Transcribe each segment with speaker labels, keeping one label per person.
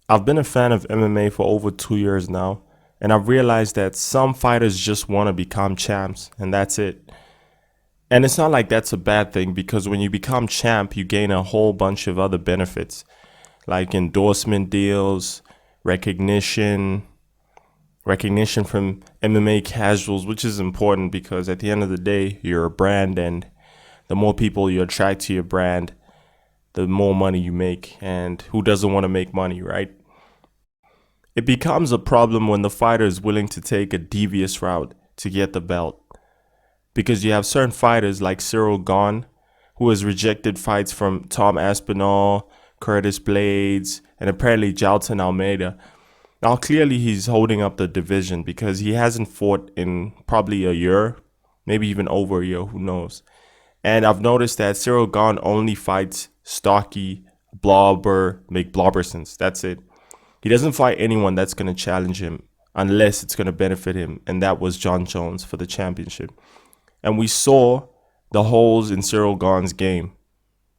Speaker 1: I've been a fan of MMA for over 2 years now, and I've realized that some fighters just want to become champs, and that's it. And it's not like that's a bad thing because when you become champ, you gain a whole bunch of other benefits like endorsement deals, recognition, recognition from MMA casuals, which is important because at the end of the day, you're a brand, and the more people you attract to your brand, the more money you make. And who doesn't want to make money, right? It becomes a problem when the fighter is willing to take a devious route to get the belt. Because you have certain fighters like Cyril Gahn, who has rejected fights from Tom Aspinall, Curtis Blades, and apparently Jalton Almeida. Now, clearly, he's holding up the division because he hasn't fought in probably a year, maybe even over a year, who knows. And I've noticed that Cyril Gahn only fights stocky, blobber, McBlobbersons. That's it. He doesn't fight anyone that's going to challenge him unless it's going to benefit him. And that was John Jones for the championship. And we saw the holes in Cyril Gahn's game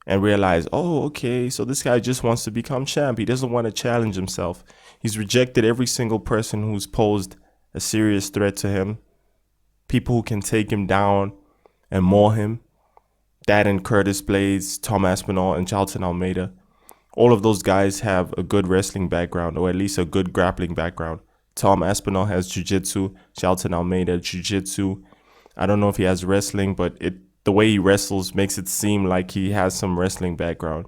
Speaker 1: and realized, oh, okay, so this guy just wants to become champ. He doesn't want to challenge himself. He's rejected every single person who's posed a serious threat to him, people who can take him down and maul him. That and Curtis Blades, Tom Aspinall, and Jalton Almeida. All of those guys have a good wrestling background, or at least a good grappling background. Tom Aspinall has jiu-jitsu, Jalton Almeida jiu-jitsu. I don't know if he has wrestling, but the way he wrestles makes it seem like he has some wrestling background.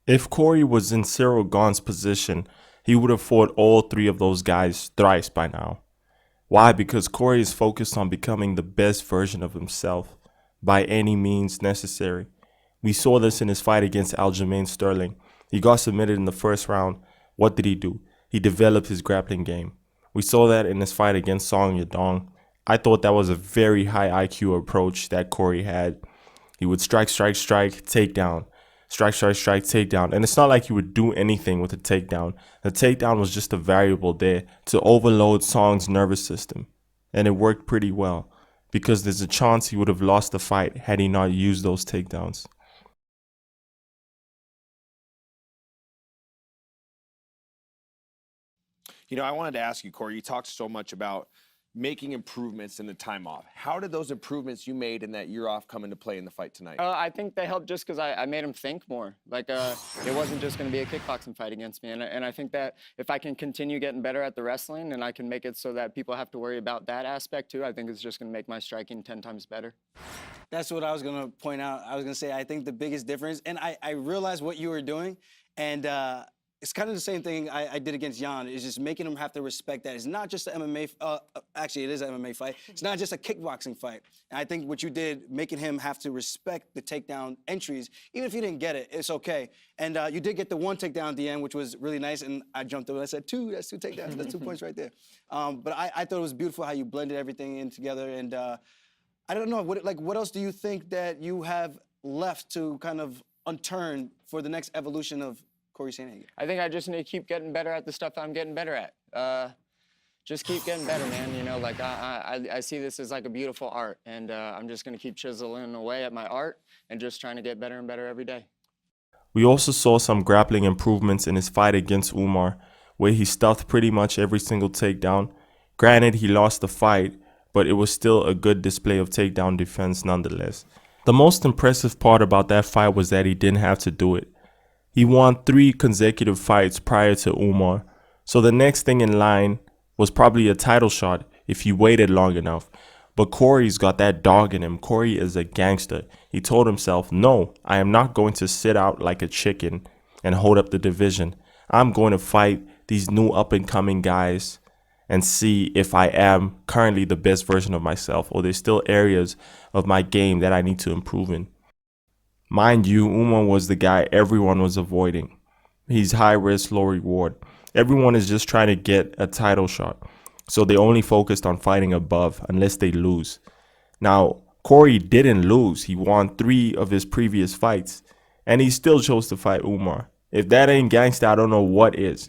Speaker 1: If Cory was in Cyril Gahn's position, he would have fought all three of those guys thrice by now. Why? Because Cory is focused on becoming the best version of himself by any means necessary. We saw this in his fight against Aljamain Sterling. He got submitted in the first round. What did he do? He developed his grappling game. We saw that in his fight against Song Yadong. I thought that was a very high IQ approach that Cory had. He would strike, strike, strike, takedown. Strike, strike, strike, takedown. And it's not like he would do anything with the takedown. The takedown was just a variable there to overload Song's nervous system. And it worked pretty well because there's a chance he would have lost the fight had he not used those takedowns.
Speaker 2: I wanted to ask you, Cory, you talked so much about making improvements in the time off. How did those improvements you made in that year off come into play in the fight tonight?
Speaker 3: I think they helped just because I made him think more. It wasn't just going to be a kickboxing fight against me. And I think that if I can continue getting better at the wrestling and I can make it so that people have to worry about that aspect too, I think it's just going to make my striking 10 times better.
Speaker 4: That's what I was going to point out. I was going to say, I think the biggest difference, and I realized what you were doing, and it's kind of the same thing I did against Jan, is just making him have to respect that. It's not just an MMA, actually it is an MMA fight. It's not just a kickboxing fight. And I think what you did, making him have to respect the takedown entries, even if you didn't get it, it's okay. And you did get the one takedown at the end, which was really nice, and I jumped over and I said, that's two takedowns, that's 2 points right there. But I thought it was beautiful how you blended everything in together, and I don't know, what else do you think that you have left to kind of unturn for the next evolution of Cory Sandhagen?
Speaker 3: I think I just need to keep getting better at the stuff I'm getting better at. Just keep getting better, man. I see this as like a beautiful art, and I'm just going to keep chiseling away at my art and just trying to get better and better every day.
Speaker 1: We also saw some grappling improvements in his fight against Umar, where he stuffed pretty much every single takedown. Granted, he lost the fight, but it was still a good display of takedown defense nonetheless. The most impressive part about that fight was that he didn't have to do it. He won 3 consecutive fights prior to Umar, so the next thing in line was probably a title shot if he waited long enough. But Cory's got that dog in him. Cory is a gangster. He told himself, no, I am not going to sit out like a chicken and hold up the division. I'm going to fight these new up-and-coming guys and see if I am currently the best version of myself, or there's still areas of my game that I need to improve in. Mind you, Umar was the guy everyone was avoiding. He's high risk, low reward. Everyone is just trying to get a title shot. So they only focused on fighting above unless they lose. Now, Cory didn't lose. He won 3 of his previous fights. And he still chose to fight Umar. If that ain't gangsta, I don't know what is.